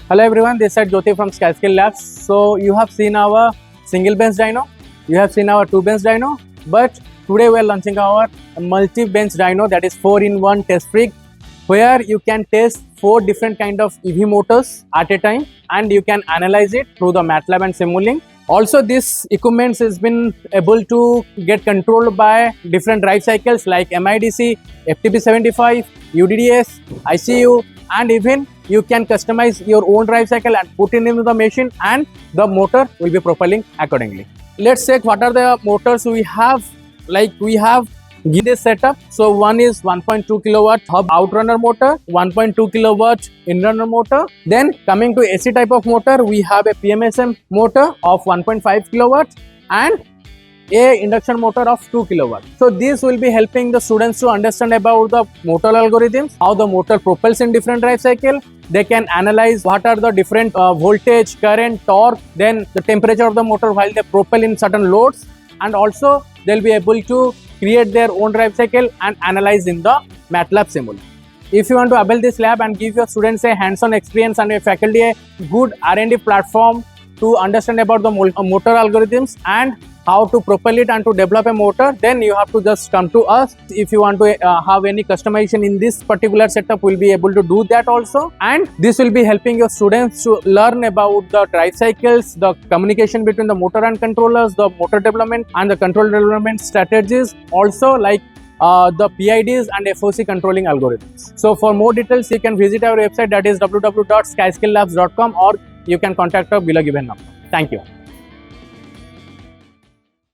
Hello everyone, this is Jyoti from SkyySkill So you have seen our single bench dyno, you have seen our two bench dyno, but today we are launching our multi-bench dyno, that is 4-in-1 test rig, where you can test 4 different kind of EV motors at a time and you can analyze it through the MATLAB and Simulink. Also, this equipment has been able to get controlled by different drive cycles like MIDC, FTP75, UDDS, ICU, and even you can customize your own drive cycle and put it into the machine and the motor will be propelling accordingly. Let's check what are the motors we have. Like we have this setup. So one is 1.2 kilowatt Hub Outrunner Motor, 1.2 kilowatt Inrunner Motor. Then coming to AC type of motor, we have a PMSM motor of 1.5 kilowatt and a induction motor of 2 kilowatt. So this will be helping the students to understand about the motor algorithms, how the motor propels in different drive cycle. They can analyze what are the different voltage, current, torque, then the temperature of the motor while they propel in certain loads, and also they'll be able to create their own drive cycle and analyze in the MATLAB Simulink. If you want to avail this lab and give your students a hands-on experience and a faculty a good R&D platform to understand about the motor algorithms and how to propel it and to develop a motor, then you have to just come to us. If you want to have any customization in this particular setup, we'll be able to do that also. And this will be helping your students to learn about the drive cycles, the communication between the motor and controllers, the motor development and the control development strategies, also like the PIDs and FOC controlling algorithms. So for more details, you can visit our website, that is www.SkyySkillLabs.com, or you can contact us below given number. Thank you.